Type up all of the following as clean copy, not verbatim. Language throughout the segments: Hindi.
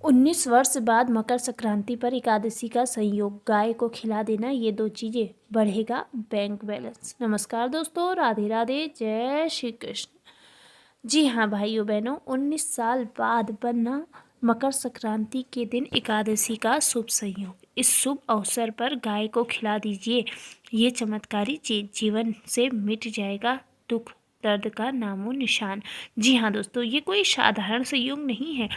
19 वर्ष बाद मकर संक्रांति पर एकादशी का संयोग, गाय को खिला देना, ये दो चीजें, बढ़ेगा बैंक बैलेंस। नमस्कार दोस्तों, राधे राधे, जय श्री कृष्ण। जी हाँ भाइयों बहनों, 19 साल बाद बनना मकर संक्रांति के दिन एकादशी का शुभ संयोग। इस शुभ अवसर पर गाय को खिला दीजिए, ये चमत्कारी चीज, जीवन से मिट जाएगा दुख दर्द का नामो निशान। जी हाँ दोस्तों, ये कोई साधारण संयोग नहीं है,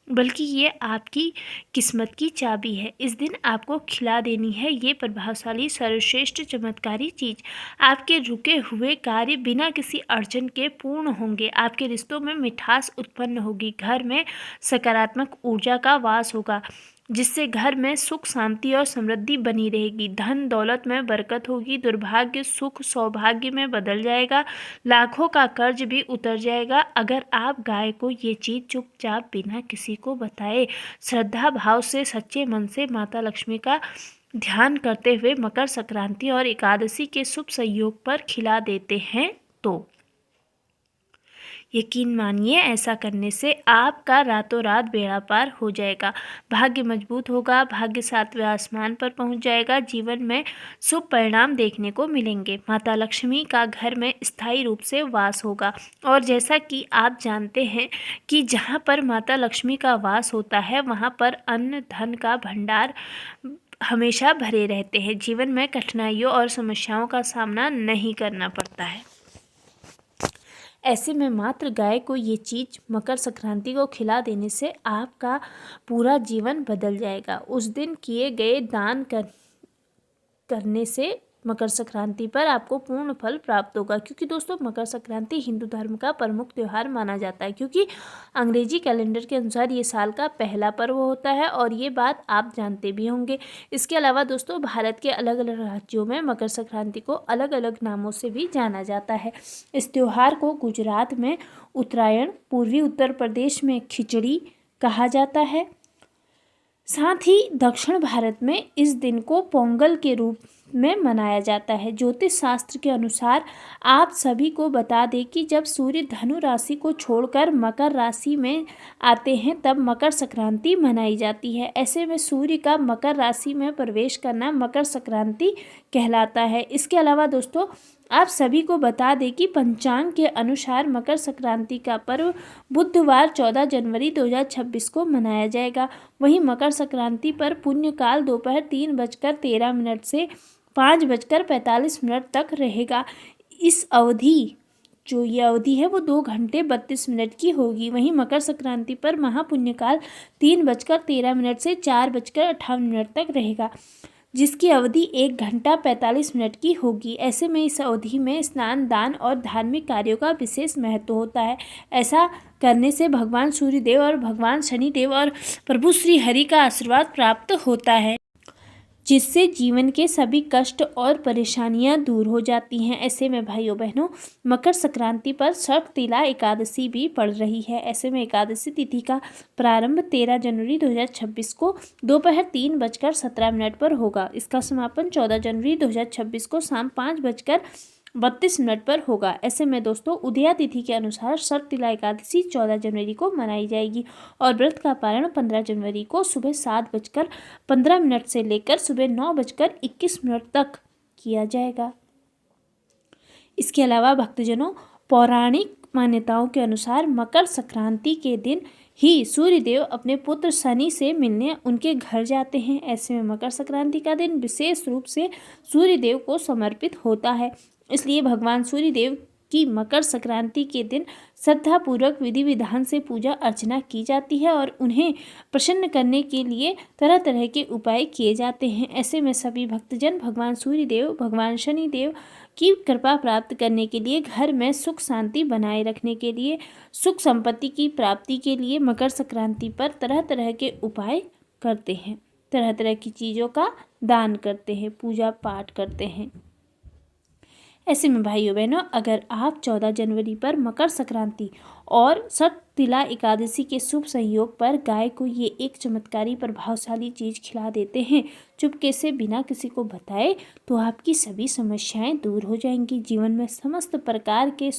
बल्कि ये आपकी किस्मत की चाबी है। इस दिन आपको खिला देनी है ये प्रभावशाली सर्वश्रेष्ठ चमत्कारी चीज। आपके रुके हुए कार्य बिना किसी अड़चन के पूर्ण होंगे। आपके रिश्तों में मिठास उत्पन्न होगी। घर में सकारात्मक ऊर्जा का वास होगा, जिससे घर में सुख शांति और समृद्धि बनी रहेगी। धन दौलत में बरकत होगी। दुर्भाग्य सुख सौभाग्य में बदल जाएगा। लाखों का कर्ज भी उतर जाएगा। अगर आप गाय को ये चीज़ चुपचाप बिना किसी को बताए श्रद्धा भाव से सच्चे मन से माता लक्ष्मी का ध्यान करते हुए मकर संक्रांति और एकादशी के शुभ संयोग पर खिला देते हैं तो यकीन मानिए, ऐसा करने से आपका रातों रात बेड़ा पार हो जाएगा। भाग्य मजबूत होगा। भाग्य सातवें आसमान पर पहुंच जाएगा। जीवन में शुभ परिणाम देखने को मिलेंगे। माता लक्ष्मी का घर में स्थायी रूप से वास होगा। और जैसा कि आप जानते हैं कि जहां पर माता लक्ष्मी का वास होता है, वहां पर अन्न धन का भंडार हमेशा भरे रहते हैं। जीवन में कठिनाइयों और समस्याओं का सामना नहीं करना पड़ता है। ऐसे में मात्र गाय को ये चीज़ मकर संक्रांति को खिला देने से आपका पूरा जीवन बदल जाएगा। उस दिन किए गए दान करने से मकर संक्रांति पर आपको पूर्ण फल प्राप्त होगा। क्योंकि दोस्तों, मकर संक्रांति हिंदू धर्म का प्रमुख त्यौहार माना जाता है, क्योंकि अंग्रेजी कैलेंडर के अनुसार ये साल का पहला पर्व होता है, और ये बात आप जानते भी होंगे। इसके अलावा दोस्तों, भारत के अलग अलग राज्यों में मकर संक्रांति को अलग अलग नामों से भी जाना जाता है। इस त्यौहार को गुजरात में उत्तरायण, पूर्वी उत्तर प्रदेश में खिचड़ी कहा जाता है। साथ ही दक्षिण भारत में इस दिन को पोंगल के रूप में मनाया जाता है। ज्योतिष शास्त्र के अनुसार आप सभी को बता दें कि जब सूर्य धनु राशि को छोड़कर मकर राशि में आते हैं, तब मकर संक्रांति मनाई जाती है। ऐसे में सूर्य का मकर राशि में प्रवेश करना मकर संक्रांति कहलाता है। इसके अलावा दोस्तों, आप सभी को बता दें कि पंचांग के अनुसार मकर संक्रांति का पर्व बुधवार 14 जनवरी 2026 को मनाया जाएगा। वहीं मकर संक्रांति पर पुण्यकाल दोपहर 3:13 से 5:45 तक रहेगा। इस अवधि ये अवधि है वो 2 घंटे 32 मिनट की होगी। वहीं मकर संक्रांति पर महापुण्यकाल 3:13 से 4:58 तक रहेगा, जिसकी अवधि 1 घंटा 45 मिनट की होगी। ऐसे में इस अवधि में स्नान, दान और धार्मिक कार्यों का विशेष महत्व होता है। ऐसा करने से भगवान सूर्यदेव और भगवान शनिदेव और प्रभु श्री हरि का आशीर्वाद प्राप्त होता है, जिससे जीवन के सभी कष्ट और परेशानियां दूर हो जाती हैं। ऐसे में भाइयों बहनों, मकर संक्रांति पर शर्ततिला एकादशी भी पड़ रही है। ऐसे में एकादशी तिथि का प्रारंभ 13 जनवरी 2026 को दोपहर 3:17 पर होगा। इसका समापन 14 जनवरी 2026 को शाम 5:32 पर होगा। ऐसे में दोस्तों, उदया तिथि के अनुसार शर्ततिला एकादशी 14 जनवरी को मनाई जाएगी और व्रत का पारण 15 जनवरी को सुबह 7:15 से लेकर सुबह 9:21 तक किया जाएगा। इसके अलावा भक्तजनों, पौराणिक मान्यताओं के अनुसार मकर संक्रांति के दिन ही सूर्यदेव अपने पुत्र शनि से मिलने उनके घर जाते हैं। ऐसे में मकर संक्रांति का दिन विशेष रूप से सूर्यदेव को समर्पित होता है। इसलिए भगवान सूर्यदेव की मकर संक्रांति के दिन श्रद्धापूर्वक विधि विधान से पूजा अर्चना की जाती है और उन्हें प्रसन्न करने के लिए तरह तरह के उपाय किए जाते हैं। ऐसे में सभी भक्तजन भगवान सूर्यदेव, भगवान शनिदेव की कृपा प्राप्त करने के लिए, घर में सुख शांति बनाए रखने के लिए, सुख संपत्ति की प्राप्ति के लिए मकर संक्रांति पर तरह तरह के उपाय करते हैं, तरह तरह की चीज़ों का दान करते हैं, पूजा पाठ करते हैं। ऐसे में भाइयों बहनों, अगर आप 14 जनवरी पर मकर संक्रांति और शर्ततिला एकादशी के शुभ संयोग पर गाय को ये एक चमत्कारी प्रभावशाली चीज़ खिला देते हैं चुपके से बिना किसी को बताए, तो आपकी सभी समस्याएं दूर हो जाएंगी। जीवन में समस्त प्रकार के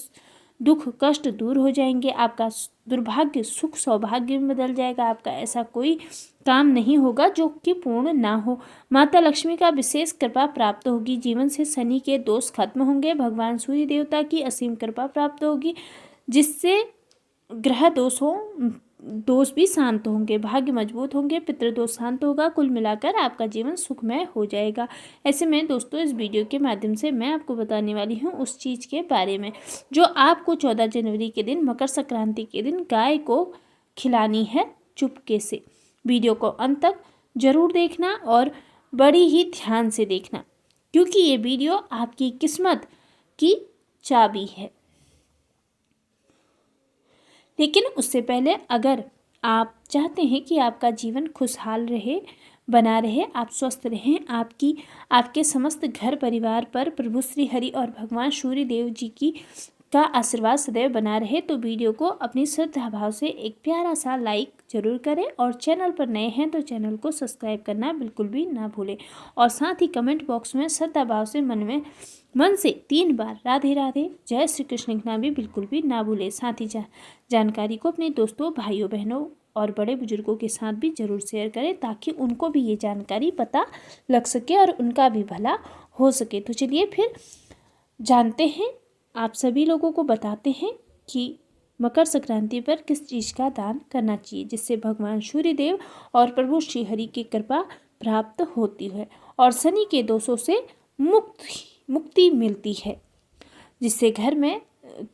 दुख कष्ट दूर हो जाएंगे, आपका दुर्भाग्य सुख सौभाग्य में बदल जाएगा, आपका ऐसा कोई काम नहीं होगा जो कि पूर्ण ना हो। माता लक्ष्मी का विशेष कृपा प्राप्त होगी, जीवन से शनि के दोष खत्म होंगे, भगवान सूर्य देवता की असीम कृपा प्राप्त होगी, जिससे ग्रह दोष भी शांत होंगे, भाग्य मजबूत होंगे, पितृदोष शांत होगा। कुल मिलाकर आपका जीवन सुखमय हो जाएगा। ऐसे में दोस्तों इस वीडियो के माध्यम से मैं आपको बताने वाली हूँ उस चीज़ के बारे में जो आपको 14 जनवरी के दिन मकर संक्रांति के दिन गाय को खिलानी है चुपके से। वीडियो को अंत तक जरूर देखना और बड़ी ही ध्यान से देखना, क्योंकि ये वीडियो आपकी किस्मत की चाबी है। लेकिन उससे पहले अगर आप चाहते हैं कि आपका जीवन खुशहाल रहे, बना रहे, आप स्वस्थ रहें, आपके समस्त घर परिवार पर प्रभु श्री हरि और भगवान सूर्य देव जी की का आशीर्वाद सदैव बना रहे, तो वीडियो को अपनी श्रद्धा भाव से एक प्यारा सा लाइक जरूर करें और चैनल पर नए हैं तो चैनल को सब्सक्राइब करना बिल्कुल भी ना भूलें। और साथ ही कमेंट बॉक्स में श्रद्धा भाव से मन से 3 बार राधे राधे जय श्री कृष्ण लिखना भी बिल्कुल भी ना भूलें। साथ ही जानकारी को अपने दोस्तों, भाइयों, बहनों और बड़े बुजुर्गों के साथ भी जरूर शेयर करें, ताकि उनको भी ये जानकारी पता लग सके और उनका भी भला हो सके। तो चलिए फिर जानते हैं, आप सभी लोगों को बताते हैं कि मकर संक्रांति पर किस चीज़ का दान करना चाहिए, जिससे भगवान सूर्यदेव और प्रभु श्री हरि की कृपा प्राप्त होती है और शनि के दोषों से मुक्ति मिलती है, जिससे घर में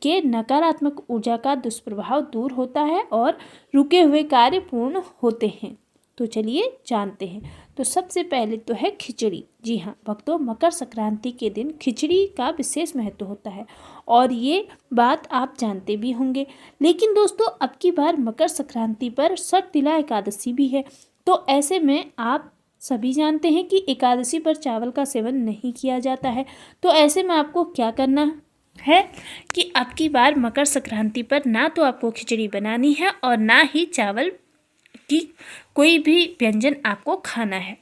के नकारात्मक ऊर्जा का दुष्प्रभाव दूर होता है और रुके हुए कार्य पूर्ण होते हैं। तो चलिए जानते हैं। तो सबसे पहले तो है खिचड़ी। जी हाँ भक्तों, मकर संक्रांति के दिन खिचड़ी का विशेष महत्व होता है और ये बात आप जानते भी होंगे। लेकिन दोस्तों अब की बार मकर संक्रांति पर षटतिला एकादशी भी है, तो ऐसे में आप सभी जानते हैं कि एकादशी पर चावल का सेवन नहीं किया जाता है। तो ऐसे में आपको क्या करना है कि अब की बार मकर संक्रांति पर ना तो आपको खिचड़ी बनानी है और ना ही चावल की कोई भी व्यंजन आपको खाना है,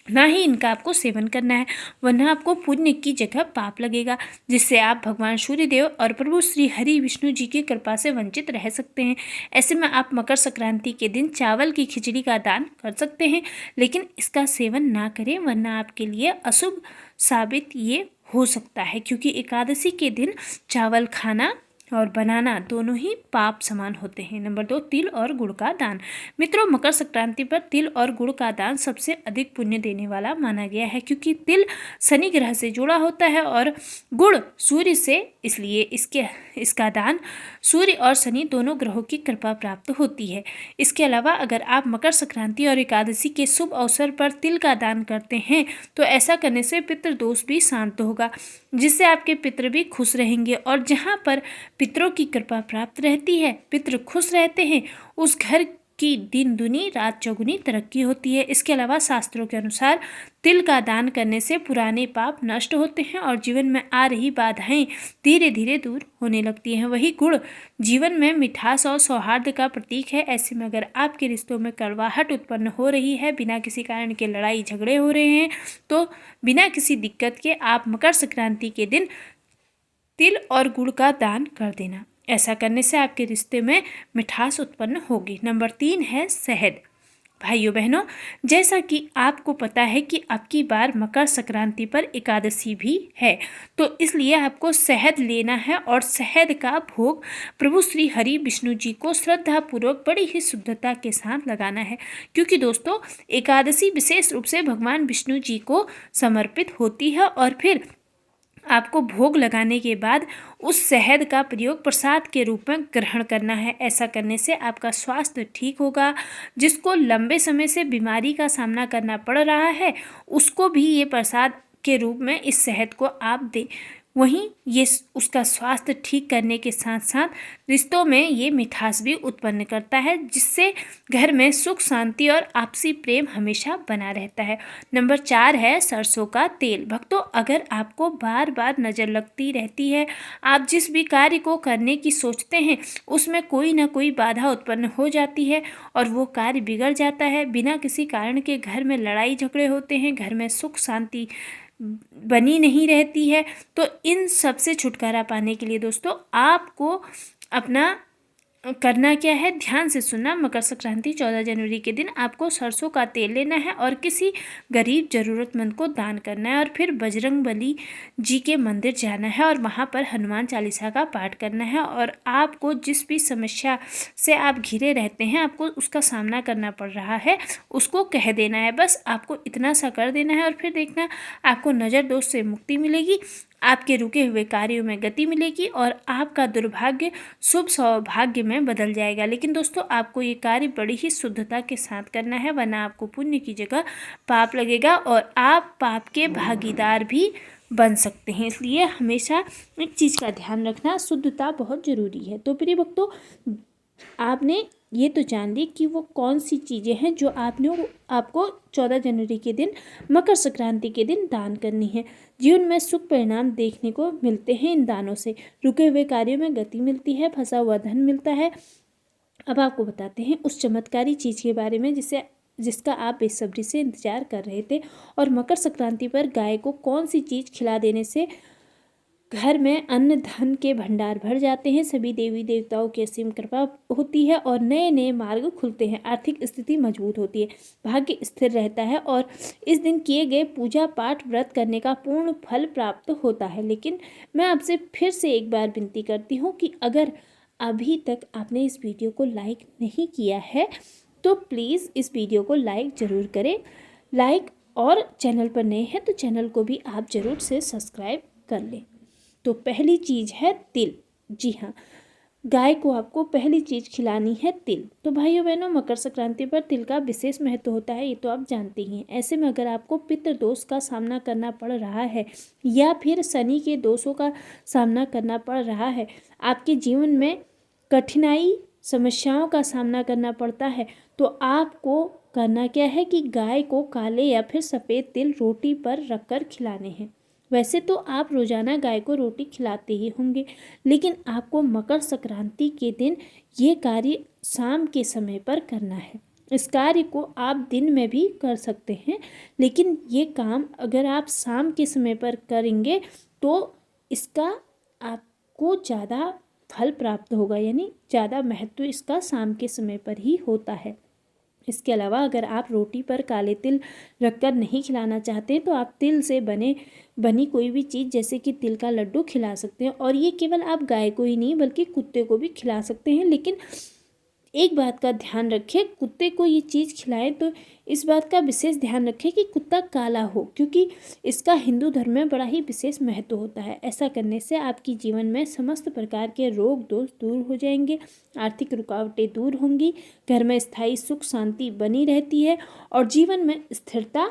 ना ही इनका आपको सेवन करना है, वरना आपको पुण्य की जगह पाप लगेगा, जिससे आप भगवान सूर्यदेव और प्रभु श्री हरि विष्णु जी की कृपा से वंचित रह सकते हैं। ऐसे में आप मकर संक्रांति के दिन चावल की खिचड़ी का दान कर सकते हैं, लेकिन इसका सेवन ना करें, वरना आपके लिए अशुभ साबित ये हो सकता है, क्योंकि एकादशी के दिन चावल खाना और बनाना दोनों ही पाप समान होते हैं। नंबर 2, तिल और गुड़ का दान। मित्रों, मकर संक्रांति पर तिल और गुड़ का दान सबसे अधिक पुण्य देने वाला माना गया है, क्योंकि तिल शनि ग्रह से जुड़ा होता है और गुड़ सूर्य से, इसलिए इसका दान सूर्य और शनि दोनों ग्रहों की कृपा प्राप्त होती है। इसके अलावा अगर आप मकर संक्रांति और एकादशी के शुभ अवसर पर तिल का दान करते हैं तो ऐसा करने से पितृदोष भी शांत होगा, जिससे आपके पितृ भी खुश रहेंगे और जहाँ पर पितरों की कृपा प्राप्त रहती है, पितृ खुश रहते हैं, उस घर की दिन दुनी रात चौगुनी तरक्की होती है। इसके अलावा शास्त्रों के अनुसार तिल का दान करने से पुराने पाप नष्ट होते हैं और जीवन में आ रही बाधाएं धीरे धीरे दूर होने लगती हैं। वही गुड़ जीवन में मिठास और सौहार्द का प्रतीक है। ऐसे में अगर आपके रिश्तों में कड़वाहट उत्पन्न हो रही है, बिना किसी कारण के लड़ाई झगड़े हो रहे हैं, तो बिना किसी दिक्कत के आप मकर संक्रांति के दिन तिल और गुड़ का दान कर देना। ऐसा करने से आपके रिश्ते में मिठास उत्पन्न होगी। नंबर 3 है शहद। भाइयों बहनों, जैसा कि आपको पता है कि अब की बार मकर संक्रांति पर एकादशी भी है, तो इसलिए आपको शहद लेना है और शहद का भोग प्रभु श्री हरि विष्णु जी को श्रद्धापूर्वक बड़ी ही शुद्धता के साथ लगाना है, क्योंकि दोस्तों एकादशी विशेष रूप से भगवान विष्णु जी को समर्पित होती है। और फिर आपको भोग लगाने के बाद उस शहद का प्रयोग प्रसाद के रूप में ग्रहण करना है। ऐसा करने से आपका स्वास्थ्य ठीक होगा। जिसको लंबे समय से बीमारी का सामना करना पड़ रहा है, उसको भी ये प्रसाद के रूप में इस शहद को आप दें। वहीं ये उसका स्वास्थ्य ठीक करने के साथ साथ रिश्तों में ये मिठास भी उत्पन्न करता है, जिससे घर में सुख शांति और आपसी प्रेम हमेशा बना रहता है। नंबर 4 है सरसों का तेल। भक्तों, अगर आपको बार बार नज़र लगती रहती है, आप जिस भी कार्य को करने की सोचते हैं उसमें कोई ना कोई बाधा उत्पन्न हो जाती है और वो कार्य बिगड़ जाता है, बिना किसी कारण के घर में लड़ाई झगड़े होते हैं, घर में सुख शांति बनी नहीं रहती है। तो इन सब से छुटकारा पाने के लिए दोस्तों आपको अपना करना क्या है, ध्यान से सुनना। मकर संक्रांति 14 जनवरी के दिन आपको सरसों का तेल लेना है और किसी गरीब ज़रूरतमंद को दान करना है और फिर बजरंगबली जी के मंदिर जाना है और वहाँ पर हनुमान चालीसा का पाठ करना है। और आपको जिस भी समस्या से आप घिरे रहते हैं, आपको उसका सामना करना पड़ रहा है, उसको कह देना है। बस आपको इतना सा कर देना है और फिर देखना आपको नज़र दोष से मुक्ति मिलेगी, आपके रुके हुए कार्यों में गति मिलेगी और आपका दुर्भाग्य शुभ सौभाग्य में बदल जाएगा। लेकिन दोस्तों आपको ये कार्य बड़ी ही शुद्धता के साथ करना है, वरना आपको पुण्य की जगह पाप लगेगा और आप पाप के भागीदार भी बन सकते हैं। इसलिए हमेशा एक चीज़ का ध्यान रखना, शुद्धता बहुत ज़रूरी है। तो प्रिय भक्तों, आपने ये तो जान ली कि वो कौन सी चीज़ें हैं जो आपको 14 जनवरी के दिन, मकर संक्रांति के दिन दान करनी है। जीवन में सुख परिणाम देखने को मिलते हैं इन दानों से, रुके हुए कार्यों में गति मिलती है, फंसा हुआ धन मिलता है। अब आपको बताते हैं उस चमत्कारी चीज़ के बारे में जिसका आप बेसब्री से इंतजार कर रहे थे। और मकर संक्रांति पर गाय को कौन सी चीज़ खिला देने से घर में अन्न धन के भंडार भर जाते हैं, सभी देवी देवताओं की असीम कृपा होती है और नए नए मार्ग खुलते हैं, आर्थिक स्थिति मजबूत होती है, भाग्य स्थिर रहता है और इस दिन किए गए पूजा पाठ व्रत करने का पूर्ण फल प्राप्त होता है। लेकिन मैं आपसे फिर से एक बार विनती करती हूँ कि अगर अभी तक आपने इस वीडियो को लाइक नहीं किया है तो प्लीज़ इस वीडियो को लाइक ज़रूर करें। लाइक और चैनल पर नए हैं तो चैनल को भी आप ज़रूर से सब्सक्राइब कर लें। तो पहली चीज़ है तिल। जी हाँ, गाय को आपको पहली चीज़ खिलानी है तिल। तो भाइयों बहनों, मकर संक्रांति पर तिल का विशेष महत्व होता है, ये तो आप जानते ही हैं। ऐसे में अगर आपको पितृ दोष का सामना करना पड़ रहा है या फिर शनि के दोषों का सामना करना पड़ रहा है, आपके जीवन में कठिनाई समस्याओं का सामना करना पड़ता है, तो आपको करना क्या है कि गाय को काले या फिर सफ़ेद तिल रोटी पर रखकर खिलाने हैं। वैसे तो आप रोज़ाना गाय को रोटी खिलाते ही होंगे, लेकिन आपको मकर संक्रांति के दिन ये कार्य शाम के समय पर करना है। इस कार्य को आप दिन में भी कर सकते हैं, लेकिन ये काम अगर आप शाम के समय पर करेंगे तो इसका आपको ज़्यादा फल प्राप्त होगा, यानी ज़्यादा महत्व इसका शाम के समय पर ही होता है। इसके अलावा अगर आप रोटी पर काले तिल रखकर नहीं खिलाना चाहते तो आप तिल से बनी कोई भी चीज़ जैसे कि तिल का लड्डू खिला सकते हैं। और ये केवल आप गाय को ही नहीं बल्कि कुत्ते को भी खिला सकते हैं। लेकिन एक बात का ध्यान रखें, कुत्ते को ये चीज़ खिलाएं तो इस बात का विशेष ध्यान रखें कि कुत्ता काला हो, क्योंकि इसका हिंदू धर्म में बड़ा ही विशेष महत्व होता है। ऐसा करने से आपकी जीवन में समस्त प्रकार के रोग दोष दूर हो जाएंगे, आर्थिक रुकावटें दूर होंगी, घर में स्थायी सुख शांति बनी रहती है और जीवन में स्थिरता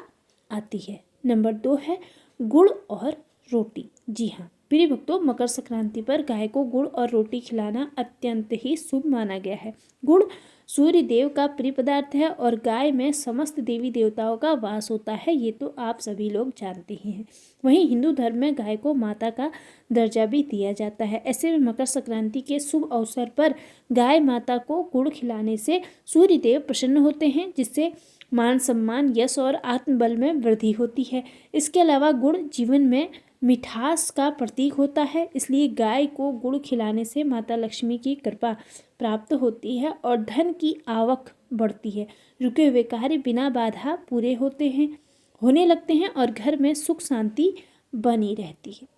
आती है। नंबर 2 है गुड़ और रोटी। जी हाँ प्रिय भक्तों, मकर संक्रांति पर गाय को गुड़ और रोटी खिलाना अत्यंत ही शुभ माना गया है। गुड़ सूर्य देव का प्रिय पदार्थ है और गाय में समस्त देवी देवताओं का वास होता है, ये तो आप सभी लोग जानते ही हैं। वहीं हिंदू धर्म में गाय को माता का दर्जा भी दिया जाता है। ऐसे में मकर संक्रांति के शुभ अवसर पर गाय माता को गुड़ खिलाने से सूर्य देव प्रसन्न होते हैं, जिससे मान सम्मान यश और आत्मबल में वृद्धि होती है। इसके अलावा गुड़ जीवन में मिठास का प्रतीक होता है, इसलिए गाय को गुड़ खिलाने से माता लक्ष्मी की कृपा प्राप्त होती है और धन की आवक बढ़ती है। रुके हुए कार्य बिना बाधा पूरे होने लगते हैं और घर में सुख शांति बनी रहती है।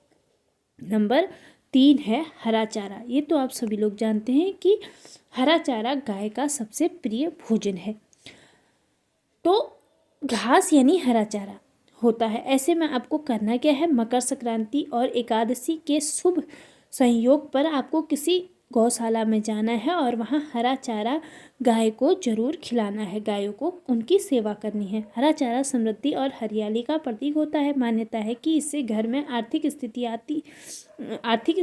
नंबर 3 है हरा चारा। ये तो आप सभी लोग जानते हैं कि हरा चारा गाय का सबसे प्रिय भोजन है। तो घास यानी हरा चारा होता है। ऐसे में आपको करना क्या है, मकर संक्रांति और एकादशी के शुभ संयोग पर आपको किसी गौशाला में जाना है और वहाँ हरा चारा गाय को जरूर खिलाना है, गायों को उनकी सेवा करनी है। हरा चारा समृद्धि और हरियाली का प्रतीक होता है। मान्यता है कि इससे घर में आर्थिक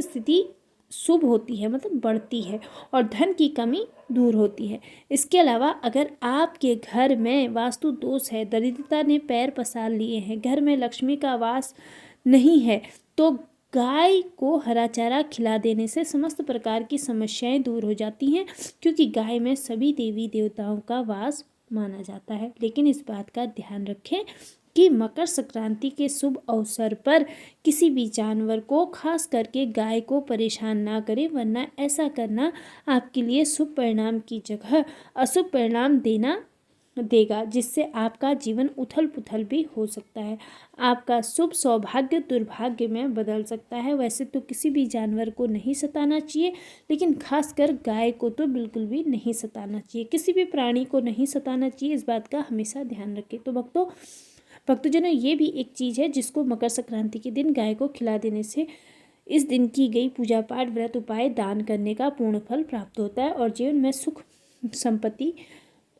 स्थिति शुभ होती है, मतलब बढ़ती है और धन की कमी दूर होती है। इसके अलावा अगर आपके घर में वास्तु दोष है, दरिद्रता ने पैर पसार लिए हैं, घर में लक्ष्मी का वास नहीं है, तो गाय को हरा चारा खिला देने से समस्त प्रकार की समस्याएं दूर हो जाती हैं, क्योंकि गाय में सभी देवी देवताओं का वास माना जाता है। लेकिन इस बात का ध्यान रखें कि मकर संक्रांति के शुभ अवसर पर किसी भी जानवर को, खास करके गाय को, परेशान ना करें, वरना ऐसा करना आपके लिए शुभ परिणाम की जगह अशुभ परिणाम देगा, जिससे आपका जीवन उथल पुथल भी हो सकता है। आपका शुभ सौभाग्य दुर्भाग्य में बदल सकता है। वैसे तो किसी भी जानवर को नहीं सताना चाहिए, लेकिन खासकर गाय को तो बिल्कुल भी नहीं सताना चाहिए। किसी भी प्राणी को नहीं सताना चाहिए, इस बात का हमेशा ध्यान रखें। तो भक्तजनों, ये भी एक चीज़ है जिसको मकर संक्रांति के दिन गाय को खिला देने से इस दिन की गई पूजा पाठ, व्रत, उपाय, दान करने का पूर्ण फल प्राप्त होता है और जीवन में सुख संपत्ति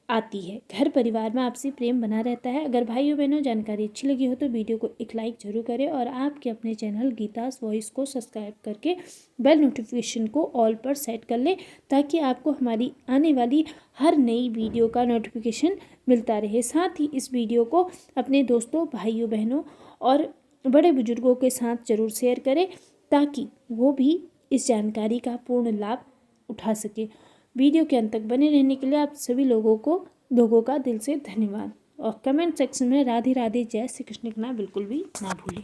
आती है। घर परिवार में आपसी प्रेम बना रहता है। अगर भाइयों बहनों जानकारी अच्छी लगी हो तो वीडियो को एक लाइक जरूर करें और आपके अपने चैनल गीतास वॉइस को सब्सक्राइब करके बेल नोटिफिकेशन को ऑल पर सेट कर लें, ताकि आपको हमारी आने वाली हर नई वीडियो का नोटिफिकेशन मिलता रहे। साथ ही इस वीडियो को अपने दोस्तों, भाइयों बहनों और बड़े बुजुर्गों के साथ जरूर शेयर करें, ताकि वो भी इस जानकारी का पूर्ण लाभ उठा सके। वीडियो के अंत तक बने रहने के लिए आप सभी लोगों का दिल से धन्यवाद। और कमेंट सेक्शन में राधे राधे जय श्री कृष्ण लिखना बिल्कुल भी ना भूलें।